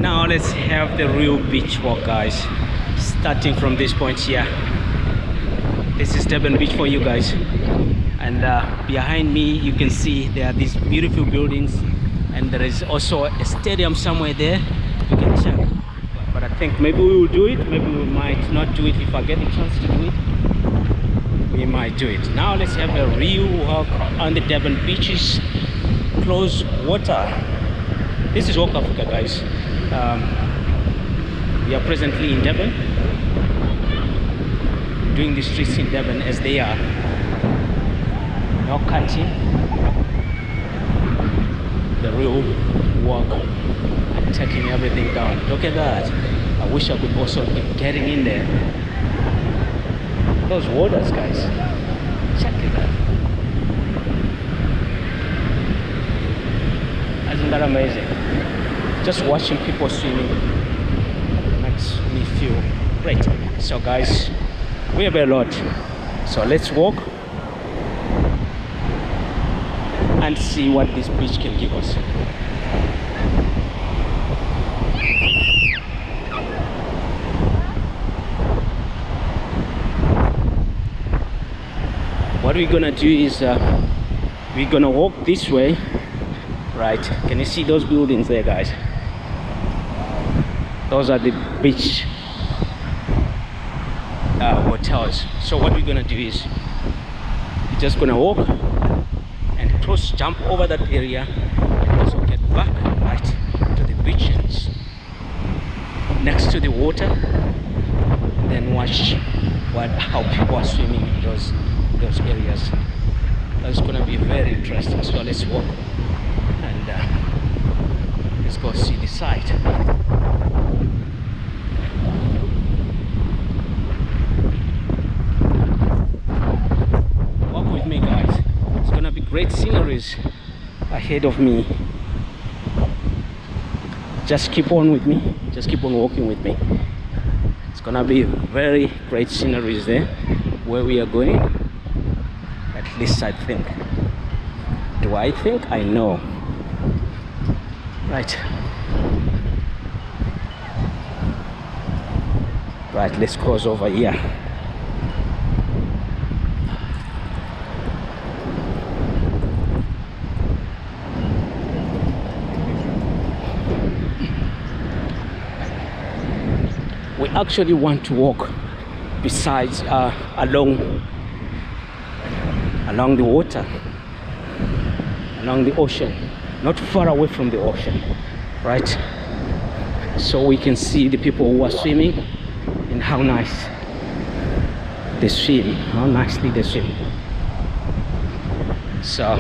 Now let's have the real beach walk, guys. Starting from this point here. This is Durban Beach for you guys. And behind me you can see there are these beautiful buildings, and there is also a stadium somewhere there. You can check. But I think maybe we will do it, maybe we might not do it. If I get the chance to do it, we might do it. Now let's have a real walk on the Durban beaches. Close water. This is SouthAfrica, guys. We are presently in Durban, doing the streets in Durban as they are. No cutting, the real walk and taking everything down. Look at that. I wish I could also be getting in there. Those waters, guys. Check it out. Isn't that amazing? Just watching people swimming makes me feel great. So guys, we have a lot. So let's walk and see what this beach can give us. What we're gonna do is we're gonna walk this way, right? Can you see those buildings there, guys? Those are the beach hotels. So what we're gonna do is we're just gonna walk and cross, jump over that area, and also get back right to the beach next to the water, and then watch how people are swimming in those areas. That's gonna be very interesting. So let's walk and let's go see the site. Walk with me, guys. It's gonna be great sceneries ahead of me. Just keep on with me, just keep on walking with me. It's gonna be very great sceneries there where we are going. At least I think. Do I think? I know. Right. Right, let's cross over here. We actually want to walk besides along the water, along the ocean, not far away from the ocean, right? So we can see the people who are swimming and how nice they swim, how nicely they swim. So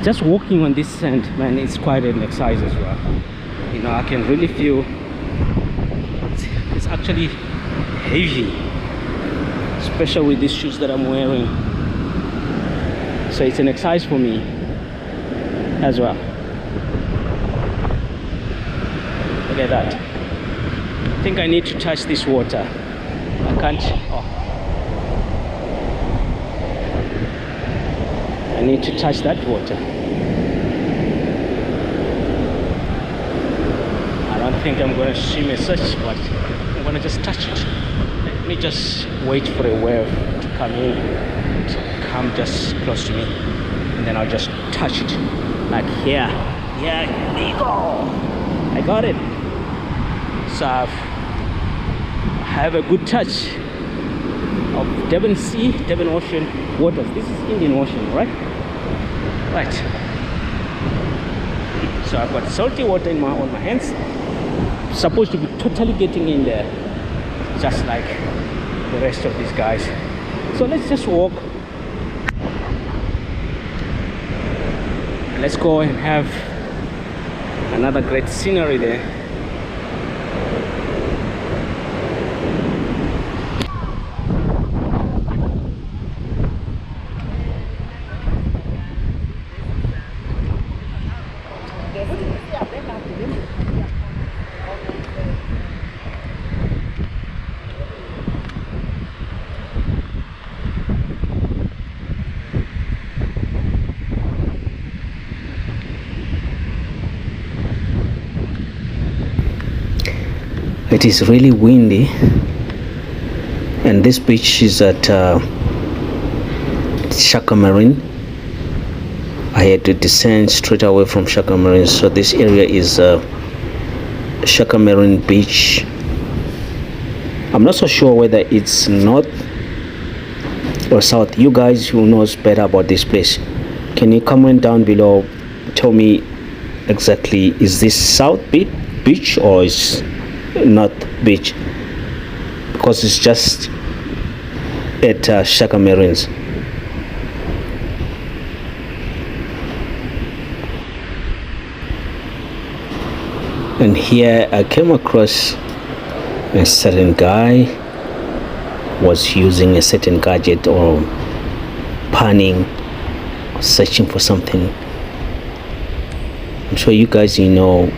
just walking on this sand, man, it's quite an exercise as well. You know, I can really feel it's actually heavy, especially with these shoes that I'm wearing. So it's an exercise for me as well. Look at that. I think I need to touch this water. I can't. Oh. I need to touch that water. I don't think I'm going to swim as such, but I'm going to just touch it. Let me just wait for a wave to come in, to come just close to me, and then I'll just touch it. Like here. Yeah, there you go. I got it. So I have a good touch of Durban Sea, Durban Ocean waters. This is Indian Ocean, right? Right. So I've got salty water on my hands. Supposed to be totally getting in there, just like the rest of these guys. So let's just walk. And let's go and have another great scenery there. It is really windy, and this beach is at Shaka Marine. I had to descend straight away from Shaka Marine, so this area is Shaka Marine Beach. I'm not so sure whether it's north or south. You guys who knows better about this place, can you comment down below, tell me exactly, is this south beach or is north beach, because it's just at Shaka Marines. And here I came across a certain guy was using a certain gadget or panning, searching for something. I'm sure you guys know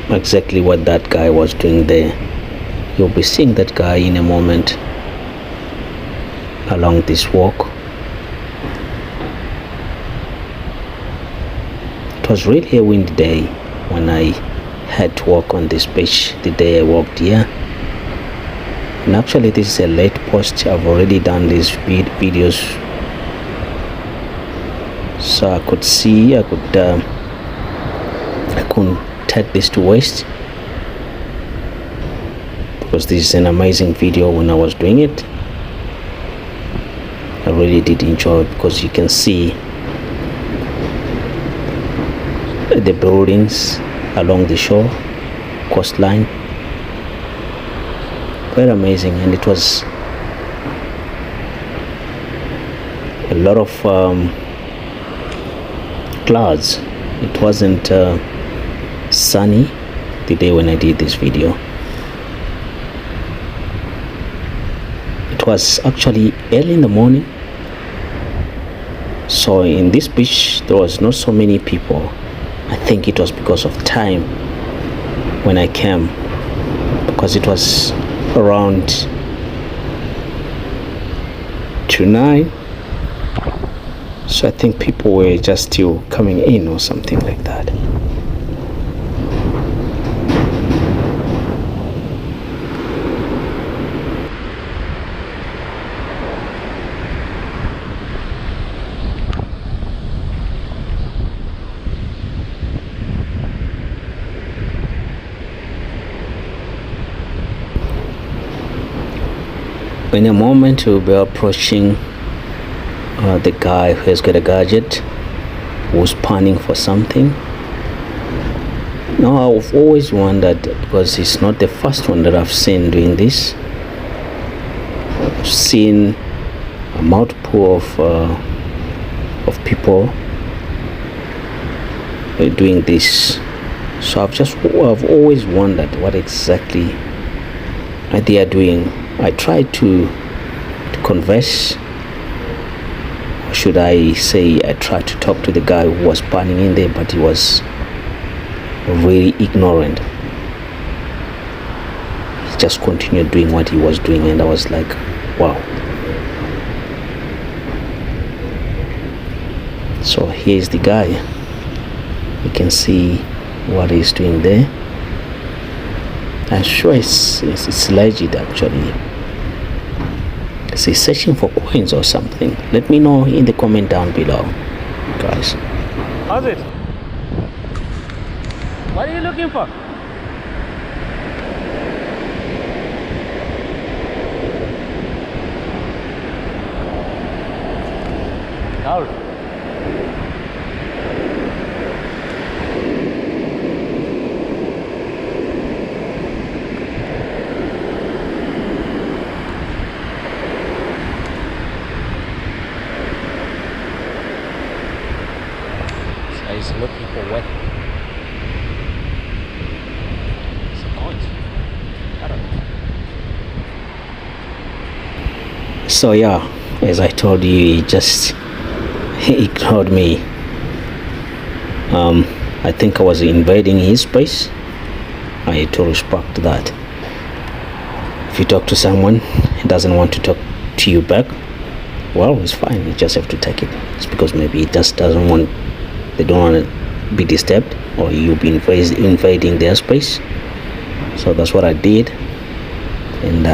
exactly what that guy was doing there. You'll be seeing that guy in a moment along this walk. It was really a windy day when I had to walk on this beach the day I walked here. And actually this is a late post. I've already done these videos, so I could see I couldn't take this to waste, because this is an amazing video. When I was doing it, I really did enjoy it, because you can see the buildings along the shore, coastline. Quite amazing. And it was a lot of clouds. It wasn't sunny the day when I did this video. It was actually early in the morning, so in this beach there was not so many people. I think it was because of time when I came, because it was around 9, so I think people were just still coming in or something like that. In a moment we'll be approaching the guy who has got a gadget, who's panning for something. Now I've always wondered, because it's not the first one that I've seen doing this. I've seen a multiple of people doing this, so I've always wondered what exactly they are doing. I tried to converse, or should I say I tried to talk to the guy who was panning in there, but he was really ignorant. He just continued doing what he was doing, and I was like, wow. So here's the guy. You can see what he's doing there. I'm sure it's legit actually. Is he searching for coins or something? Let me know in the comment down below, guys. How's it? What are you looking for? Gold. He's looking for what? Some coins. I don't know. So yeah, as I told you, he ignored me. I think I was invading his space. I had to respect that. If you talk to someone, he doesn't want to talk to you back, well, it's fine. You just have to take it. It's because maybe he just doesn't want. They don't want to be disturbed, or you'll be invading their space. So that's what I did, and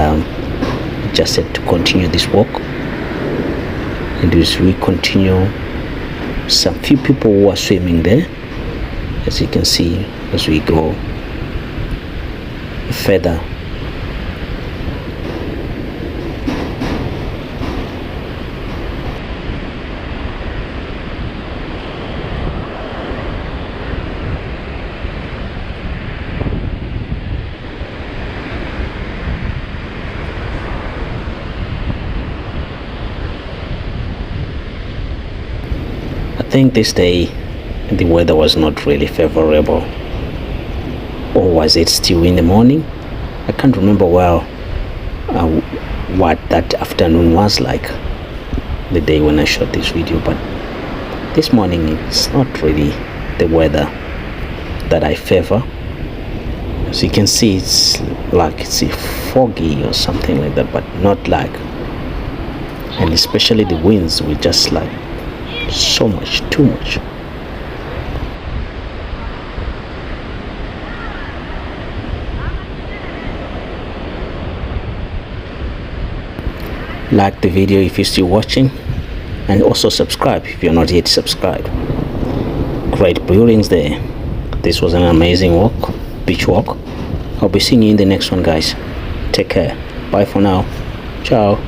just said to continue this walk. And as we continue, some few people who are swimming there, as you can see, as we go further. I think this day the weather was not really favorable, or was it still in the morning? I can't remember well what that afternoon was like, the day when I shot this video, but this morning it's not really the weather that I favor. As you can see, it's like it's foggy or something like that, but not like, and especially the winds were just like so much, too much. Like the video if you're still watching, and also subscribe if you're not yet subscribed. Great buildings there. This was an amazing walk, beach walk. I'll be seeing you in the next one, guys. Take care. Bye for now. Ciao.